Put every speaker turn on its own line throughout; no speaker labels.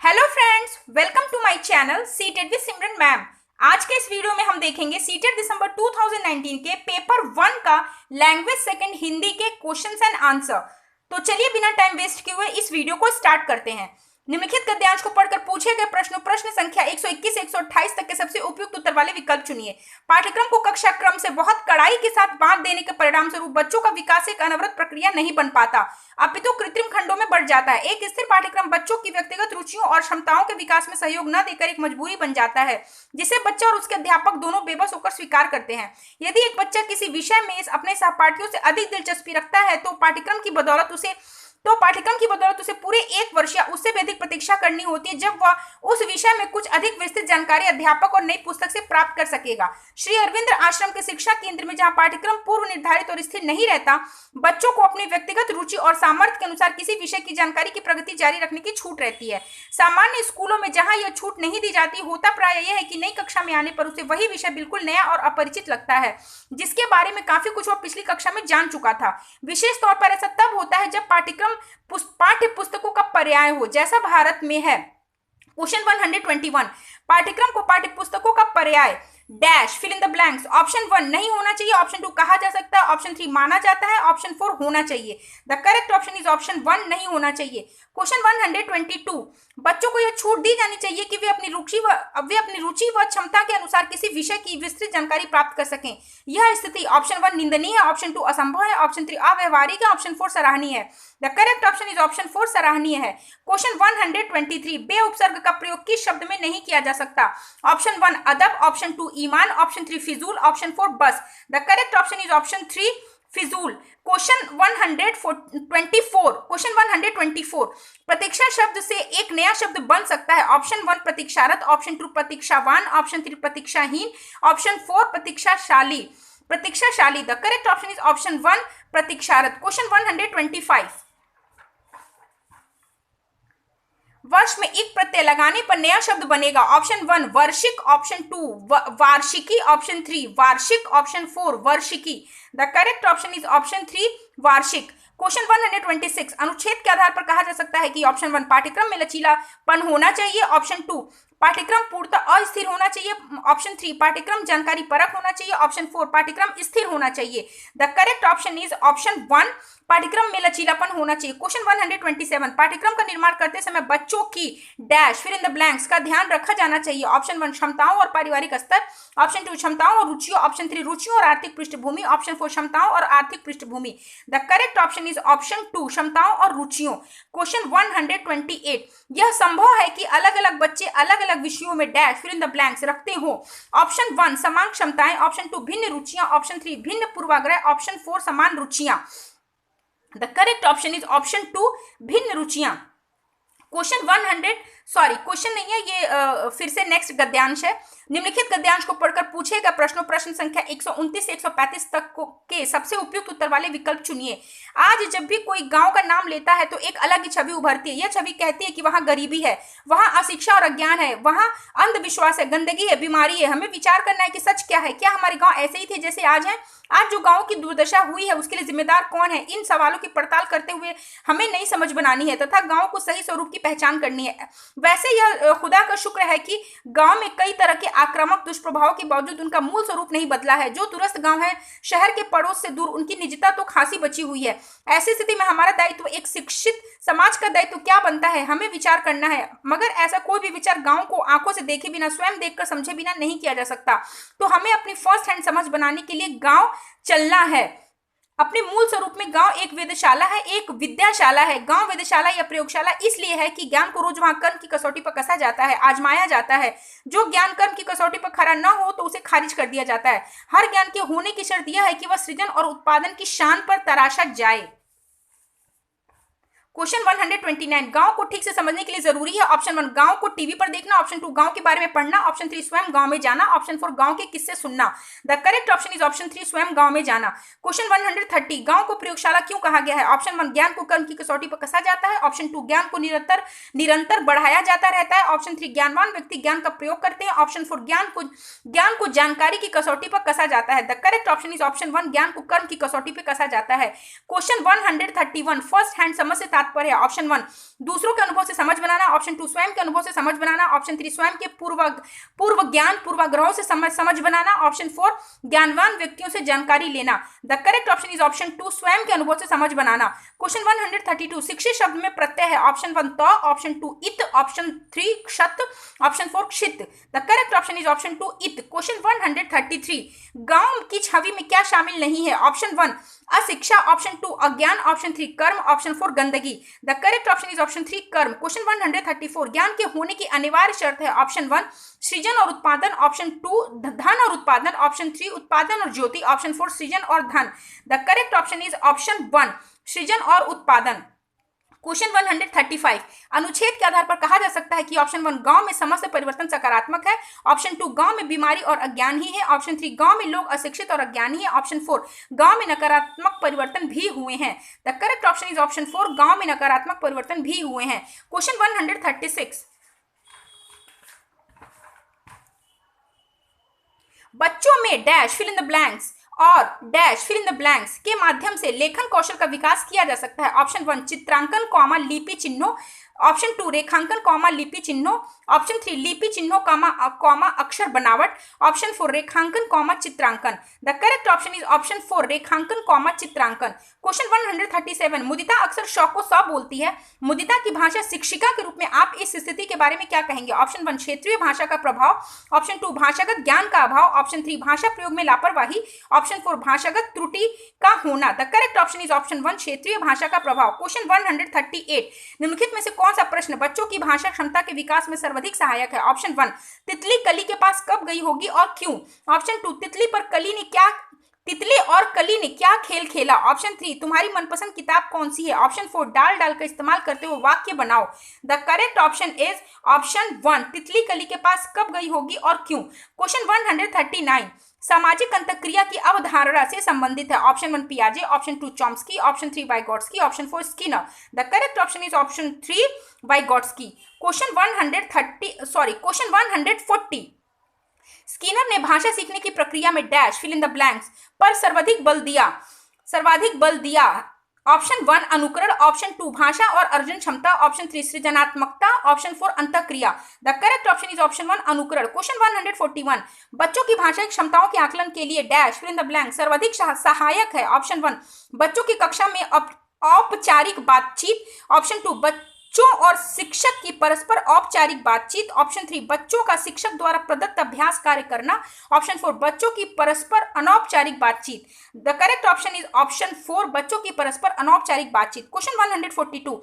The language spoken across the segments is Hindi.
Hello friends, welcome to my channel CTET with Simran ma'am. आज के इस वीडियो में हम देखेंगे सीटेट दिसंबर 2019 के पेपर 1 का लैंग्वेज सेकंड हिंदी के क्वेश्चंस एंड आंसर। तो चलिए बिना टाइम वेस्ट किए हुए इस वीडियो को स्टार्ट करते हैं। निम्नलिखित गद्यांश को पढ़कर पूछे गए प्रश्न संख्या 121 से 128 तक के सबसे उपयुक्त उत्तर वाले विकल्प चुनिए। पाठ्यक्रम को कक्षा क्रम से बहुत कड़ाई के साथ बांध देने के परिणाम स्वरूप बच्चों का विकास एक अनवरत प्रक्रिया नहीं बन पाता, अपितु कृत्रिम खंडों में बढ़ जाता है। एक स्थिर पाठ्यक्रम बच्चों की व्यक्तिगत रुचियों और क्षमताओं के विकास में सहयोग न देकर एक मजबूरी बन जाता है, जिसे बच्चा और उसके अध्यापक दोनों बेबस होकर स्वीकार करते हैं। यदि एक बच्चा किसी विषय में अपने सहपाठियों से अधिक दिलचस्पी रखता है तो पाठ्यक्रम की बदौलत उसे पूरे 1 वर्ष या उससे भी अधिक प्रतीक्षा करनी होती है, जब वह उस विषय में कुछ अधिक विस्तृत जानकारी अध्यापक और नई पुस्तक से प्राप्त कर सकेगा। श्री अरविंद आश्रम के शिक्षा केंद्र में जहां पाठ्यक्रम पूर्व निर्धारित और स्थिर नहीं रहता, बच्चों को अपनी व्यक्तिगत रुचि और सामर्थ्य के अनुसार किसी विषय की जानकारी की प्रगति जारी रखने की छूट रहती है। सामान्य स्कूलों में जहां यह छूट नहीं दी जाती, होता प्राय यह है कि नई कक्षा में आने पर उसे वही विषय बिल्कुल नया और अपरिचित लगता है, जिसके बारे में काफी कुछ वह पिछली कक्षा में जान चुका था। विशेष तौर पर ऐसा तब होता है जब पाठ्यक्रम पाठ्य पुस्तकों का पर्याय हो, जैसा भारत में है। क्वेश्चन 121, पाठ्यक्रम को पाठ्य पुस्तकों का पर्याय dash fill in the blanks. Option 1 नहीं होना चाहिए, ऑप्शन 2 कहा जा सकता है, ऑप्शन 3 माना जाता है, ऑप्शन 4 होना चाहिए। The correct option is option 1 नहीं होना चाहिए। क्वेश्चन 122, बच्चों को यह छूट दी जानी चाहिए कि वे अपनी रुचि व क्षमता के अनुसार किसी विषय की विस्तृत जानकारी प्राप्त कर सकें। यह स्थिति ऑप्शन 1 निंदनीय है, ऑप्शन 2 असंभव है, ऑप्शन 3 अव्यवहारिक है, ऑप्शन 4 सराहनीय है। The correct option is option 4 सराहनीय है। क्वेश्चन 123, बे उपसर्ग का प्रयोग किस शब्द में नहीं किया जा सकता? ऑप्शन 1 अदब, ऑप्शन 2 ईमान, ऑप्शन 3 फिजूल, ऑप्शन 4 बस। The correct option is option 3 फिजूल। क्वेश्चन 124, प्रतीक्षा शब्द से एक नया शब्द बन सकता है। ऑप्शन 1 प्रतीक्षारत, ऑप्शन 2 प्रतीक्षावान, ऑप्शन 3 प्रतीक्षाहीन, ऑप्शन 4 प्रतीक्षाशाली। The correct option is option 1 प्रतीक्षारत। क्वेश्चन 125, वर्ष में एक प्रत्यय लगाने पर नया शब्द बनेगा। ऑप्शन 1 वर्षिक, ऑप्शन 2 वार्षिकी, ऑप्शन 3 वार्षिक, ऑप्शन 4 वर्षिकी। The correct option is option 3 वार्षिक। क्वेश्चन 126, अनुच्छेद के आधार पर कहा जा सकता है कि ऑप्शन 1 पाठ्यक्रम में लचीलापन होना चाहिए, ऑप्शन 2 पाठ्यक्रम पूर्णतः अस्थिर होना चाहिए, ऑप्शन 3 पाठ्यक्रम जानकारी परक होना चाहिए, ऑप्शन 4 पाठ्यक्रम स्थिर होना चाहिए। The correct option is option 1 पाठ्यक्रम में लचीलापन होना चाहिए। क्वेश्चन 127, पाठ्यक्रम का निर्माण करते समय बच्चों की dash fill in the blanks का ध्यान रखा जाना चाहिए। ऑप्शन 1 क्षमताओं और पारिवारिक स्तर, ऑप्शन 2 क्षमताओं और रुचियों, ऑप्शन 3 रुचियों और आर्थिक पृष्ठभूमि, ऑप्शन 4 क्षमताओं और आर्थिक पृष्ठभूमि। The correct option is option 2 क्षमताओं और रुचियों। क्वेश्चन 128, यह संभव है कि अलग अलग बच्चे अलग अलग विषयों में dash fill in the blanks रखते हो। ऑप्शन 1 समान क्षमताएं, ऑप्शन 2 भिन्न रुचियां, ऑप्शन 3 भिन्न पूर्वाग्रह, ऑप्शन 4 समान रुचियां। The correct option is option 2 भिन्न रुचियां। क्वेश्चन नहीं है ये, फिर से नेक्स्ट गद्यांश है। निम्नलिखित गद्यांश को पढ़कर पूछे गए प्रश्न संख्या 129 से 135 तक के सबसे उपयुक्त उत्तर वाले विकल्प चुनिए। आज जब भी कोई गांव का नाम लेता है तो एक अलग ही छवि उभरती है। यह छवि कहती है कि वहां गरीबी है, वहां अशिक्षा और अज्ञान है, वहां अंधविश्वास है, गंदगी है, बीमारी है। हमें विचार करना है कि सच क्या है। क्या हमारे गांव ऐसे ही थे जैसे आज हैं? आज जो गांव की दुर्दशा हुई है उसके लिए जिम्मेदार कौन है? इन सवालों की पड़ताल करते हुए हमें नई समझ बनानी है तथा गांव को सही स्वरूप की पहचान करनी है। वैसे यह खुदा का शुक्र है कि गांव में कई तरह के आक्रामक दुष्प्रभाव के बावजूद उनका मूल स्वरूप नहीं बदला है। जो दूरस्थ गांव है, शहर के पड़ोस से दूर, उनकी निजता तो खासी बची हुई है। ऐसी स्थिति में हमारा दायित्व, एक शिक्षित समाज का दायित्व क्या बनता है? हमें विचार करना है, मगर ऐसा कोई भी विचार गांव को आंखों से देखे बिना, स्वयं देखकर समझे बिना नहीं किया जा सकता। तो हमें अपनी फर्स्ट हैंड समझ बनाने के लिए गांव चलना है। अपने मूल स्वरूप में गांव एक वेधशाला है, एक विद्याशाला है। गांव वेधशाला या प्रयोगशाला इसलिए है कि ज्ञान को रोज वहां कर्म की कसौटी पर कसा जाता है, आजमाया जाता है। जो ज्ञान कर्म की कसौटी पर खरा न हो तो उसे खारिज कर दिया जाता है। हर ज्ञान के होने की शर्त यह है कि वह सृजन और उत्पादन की शान पर तराशा जाए। क्वेश्चन 129, गांव को ठीक से समझने के लिए जरूरी है। ऑप्शन 1 गांव को टीवी पर देखना, ऑप्शन 2 गांव के बारे में पढ़ना, ऑप्शन 3 स्वयं गांव में जाना, ऑप्शन 4 गांव के किस्से सुनना। The correct option is option 3 स्वयं गांव में जाना। क्वेश्चन 130, गांव को प्रयोगशाला क्यों कहा गया है? ऑप्शन 1 ज्ञान को कर्म की कसौटी पर कसा जाता है, ऑप्शन 2 ज्ञान को निरंतर बढ़ाया जाता रहता है, ऑप्शन 3 ज्ञानवान व्यक्ति ज्ञान का प्रयोग करते हैं, ऑप्शन 4 ज्ञान को जानकारी की कसौटी पर कसा जाता है। The correct option is option 1 ज्ञान को कर्म की कसौटी पर कसा जाता है। क्वेश्चन 131, फर्स्ट हैंड समझ से तात्पर्य है? ऑप्शन 1 दूसरों के अनुभव से समझ बनाना, ऑप्शन 2 स्वयं के अनुभव से समझ बनाना, ऑप्शन 3 स्वयं के पूर्व ज्ञान पूर्वाग्रहों से समझ बनाना, ऑप्शन 4 ज्ञानवान व्यक्तियों से जानकारी लेना। The correct option is option 2 स्वयं के अनुभव से समझ बनाना। क्वेश्चन 132 शिक्षित शब्द में प्रत्यय है? ऑप्शन 1 त, ऑप्शन 2 इत, ऑप्शन 3 क्षत, ऑप्शन 4 क्षित। The correct option is option 2 इत। क्वेश्चन 133 गांव की छवि में क्या शामिल नहीं है? ऑप्शन 1 अशिक्षा, ऑप्शन 2 अज्ञान, ऑप्शन 3 कर्म, ऑप्शन 4 गंदगी। The correct option is option 3 कर्म। क्वेश्चन 134 ज्ञान के होने की अनिवार्य शर्त है? ऑप्शन 1 सृजन और उत्पादन, ऑप्शन 2 धन और उत्पादन, ऑप्शन 3 उत्पादन और ज्योति, ऑप्शन 4 सृजन और धन। The correct option is option 1 सृजन और उत्पादन। क्वेश्चन 135 अनुच्छेद के आधार पर कहा जा सकता है कि ऑप्शन 1 गांव में समस्त परिवर्तन सकारात्मक है, ऑप्शन 2 गांव में बीमारी और अज्ञान ही है, ऑप्शन 3 गांव में लोग अशिक्षित और अज्ञानी है, ऑप्शन 4 गांव में नकारात्मक परिवर्तन भी हुए हैं। The correct option is option 4 गांव में नकारात्मक परिवर्तन भी हुए हैं। क्वेश्चन 136 बच्चों में dash fill in the blanks और dash fill in the blanks के माध्यम से लेखन कौशल का विकास किया जा सकता है? ऑप्शन 1 चित्रांकन कॉमा लिपि चिन्हों, ऑप्शन 2 रेखांकन कॉमा लिपि चिन्हों, ऑप्शन 3 लिपि चिन्हों कॉमा अक्षर बनावट, ऑप्शन 4 रेखांकन कॉमा चित्रांकन। The correct option is option 4 रेखांकन कॉमा चित्रांकन। क्वेश्चन 137 मुदिता अक्सर शौक को सौ बोलती है, मुदिता की भाषा शिक्षिका के रूप में आप इस स्थिति के बारे में क्या कहेंगे? ऑप्शन 1 क्षेत्रीय भाषा का प्रभाव, ऑप्शन 2 भाषागत ज्ञान का अभाव, ऑप्शन 3 भाषा प्रयोग में लापरवाही, ऑप्शन 4 भाषागत त्रुटि का होना। The correct option is option 1 क्षेत्रीय भाषा का प्रभाव। क्वेश्चन 138 निम्नलिखित में से कौन सा प्रश्न बच्चों की भाषा क्षमता के विकास में सर्वाधिक सहायक है? ऑप्शन 1 तितली कली के पास कब गई होगी और क्यों, ऑप्शन 2 तितली और कली ने क्या खेल खेला, ऑप्शन 3 तुम्हारी मनपसंद किताब कौन सी है, ऑप्शन 4 डाल का इस्तेमाल करते हुए वाक्य बनाओ। The correct option is option 1 तितली कली के पास कब गई होगी और क्यों। क्वेश्चन 139 सामाजिक अंतःक्रिया की अवधारणा से संबंधित है? ऑप्शन 1 पियाजे, option 2 Chomsky, option 3 Vygotsky, option 4 Skinner. The correct option is option 3 Vygotsky. Question 140 Skinner ने भाषा सीखने की प्रक्रिया में dash fill in the blanks पर सर्वाधिक बल दिया। ऑप्शन 1 अनुकरण, ऑप्शन 2 भाषा और अर्जन क्षमता, ऑप्शन 3 सृजनात्मकता, ऑप्शन 4 अंतःक्रिया। The correct option is option 1 अनुकरण। क्वेश्चन 141 बच्चों की भाषाई क्षमताओं के आकलन के लिए dash fill in the blank सर्वाधिक सहायक है? ऑप्शन 1 बच्चों की कक्षा में औपचारिक बातचीत, ऑप्शन 2 बच्चों और शिक्षक की परस्पर औपचारिक बातचीत, ऑप्शन 3 बच्चों का शिक्षक द्वारा प्रदत्त अभ्यास कार्य करना, ऑप्शन 4 बच्चों की परस्पर अनौपचारिक बातचीत। The correct option is option 4 बच्चों की परस्पर अनौपचारिक बातचीत। क्वेश्चन 142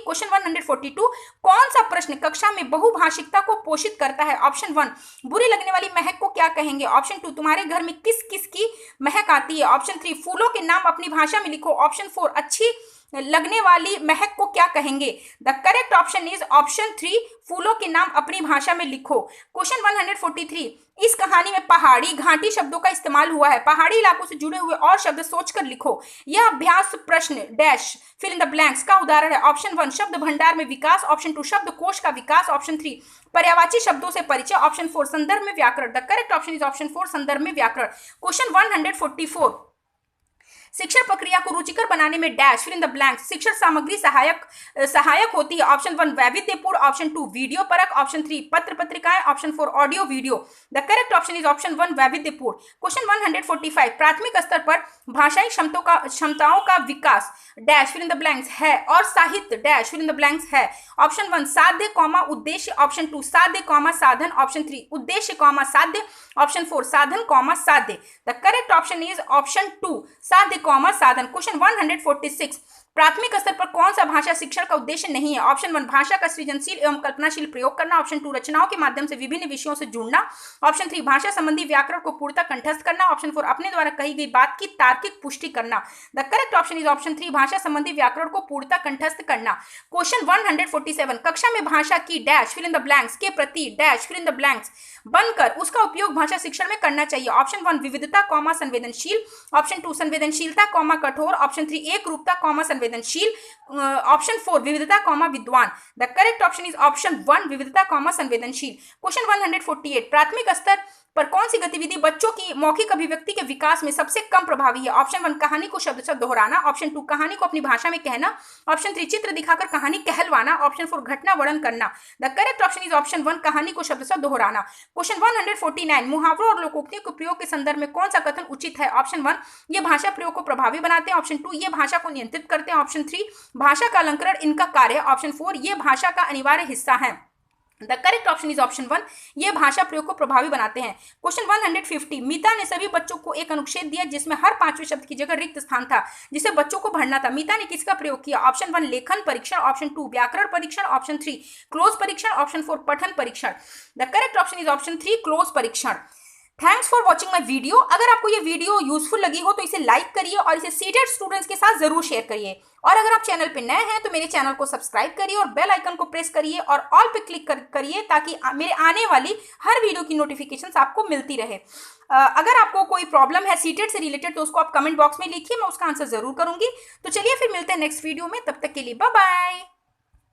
क्वेश्चन 142 कौन सा प्रश्न कक्षा में बहुभाषिकता को पोषित करता है? ऑप्शन 1 बुरी लगने वाली महक को क्या कहेंगे, ऑप्शन 2 तुम्हारे घर में किस किस की महक आती है, ऑप्शन 3 फूलों के नाम अपनी भाषा में लिखो, ऑप्शन 4 अच्छी लगने वाली महक को क्या कहेंगे। The correct option is option 3 फूलों के नाम अपनी भाषा में लिखो। क्वेश्चन 143 इस कहानी में पहाड़ी घाटी शब्दों का इस्तेमाल हुआ है, पहाड़ी इलाकों से जुड़े हुए और शब्द सोचकर लिखो। यह अभ्यास प्रश्न dash fill in the blanks का उदाहरण है। ऑप्शन 1 शब्द भंडार में विकास, ऑप्शन 2 शब्द कोश का विकास, ऑप्शन 3 पर्यायवाची शब्दों से परिचय, ऑप्शन 4 संदर्भ में व्याकरण। The correct option is option 4 संदर्भ में व्याकरण। क्वेश्चन 144 शिक्षण प्रक्रिया को रुचिकर बनाने में dash fill in the blanks शिक्षण सामग्री सहायक होती है। ऑप्शन 1 वैविध्यपूर्ण, ऑप्शन 2 वीडियो परक, ऑप्शन 3 पत्र पत्रिकाएं, option 4 audio video. The correct option is option 1 वैविध्यपूर्ण। क्वेश्चन 145 प्राथमिक स्तर पर भाषाई क्षमताओं का विकास dash fill in the blanks है और साहित्य dash fill in the blanks है। ऑप्शन 1 साध्य कॉमा उद्देश्य, ऑप्शन 2 साध्य कॉमा साधन, ऑप्शन 3 उद्देश्य कॉमा साध्य, ऑप्शन 4 साधन कॉमा साध्य। The correct option is option 2 साध्य कॉमा साधन। क्वेश्चन 146 प्राथमिक स्तर पर कौन सा भाषा शिक्षण का उद्देश्य नहीं है? ऑप्शन 1 भाषा का सृजनशील एवं कल्पनाशील प्रयोग करना, ऑप्शन 2 रचनाओं के माध्यम से विभिन्न विषयों से जुड़ना, ऑप्शन 3 भाषा संबंधी व्याकरण को पूर्णतः कंठस्थ करना, ऑप्शन 4 अपने द्वारा कही गई बात की तार्किक पुष्टि करना। The correct option is option 3 भाषा संबंधी व्याकरण को पूर्णतः कंठस्थ करना। क्वेश्चन 147 कक्षा में भाषा की dash fill in the blanks के प्रति dash fill in the blanks बनकर उसका उपयोग भाषा शिक्षण में करना चाहिए। ऑप्शन 1 विविधता कॉमा संवेदनशील, ऑप्शन 2 संवेदनशीलता कॉमा कठोर, ऑप्शन 3 एक रूपता कॉमा संवेदनशील, ऑप्शन 4 विविधता कॉमा विद्वान। The correct option is option 1 विविधता कॉमा संवेदनशील। क्वेश्चन 148 प्राथमिक स्तर पर कौन सी गतिविधि बच्चों की मौखिक अभिव्यक्ति के विकास में सबसे कम प्रभावी है? ऑप्शन 1 कहानी को शब्दशः दोहराना, ऑप्शन 2 कहानी को अपनी भाषा में कहना, ऑप्शन 3 चित्र दिखाकर कहानी कहलवाना, ऑप्शन 4 घटना वर्णन करना। The correct option is option 1 कहानी को शब्दशः दोहराना। क्वेश्चन 149 मुहावरों और लोकोक्तियों के प्रयोग के संदर्भ में कौन सा कथन उचित है? ऑप्शन 1 ये भाषा प्रयोग को प्रभावी बनाते हैं, ऑप्शन 2 ये भाषा को नियंत्रित करते हैं, ऑप्शन 3 भाषा का अलंकरण इनका कार्य है, ऑप्शन 4 ये भाषा का अनिवार्य हिस्सा है। The correct option is option 1 ये भाषा प्रयोग को प्रभावी बनाते हैं। क्वेश्चन 150 मीता ने सभी बच्चों को एक अनुच्छेद दिया जिसमें हर 5वें शब्द की जगह रिक्त स्थान था जिसे बच्चों को भरना था। मीता ने किसका प्रयोग किया? ऑप्शन 1 लेखन परीक्षण, ऑप्शन 2 व्याकरण परीक्षण, ऑप्शन 3 क्लोज परीक्षण, ऑप्शन 4 पठन परीक्षण। The correct option is option 3 cloze परीक्षण। Thanks for watching my video. अगर आपको ये वीडियो यूजफुल लगी हो तो इसे लाइक करिए और इसे सीटेड स्टूडेंट्स के साथ जरूर शेयर करिए। और अगर आप चैनल पे नए हैं तो मेरे चैनल को सब्सक्राइब करिए और बेल आइकन को प्रेस करिए और ऑल पे क्लिक करिए ताकि मेरे आने वाली हर वीडियो की नोटिफिकेशंस आपको मिलती रहे। अगर आपको कोई प्रॉब्लम है सीटेड से रिलेटेड तो उसको आप कमेंट बॉक्स में लिखिए, मैं उसका आंसर जरूर करूंगी। तो चलिए फिर मिलते हैं नेक्स्ट वीडियो में, तब तक के लिए बाय बाय।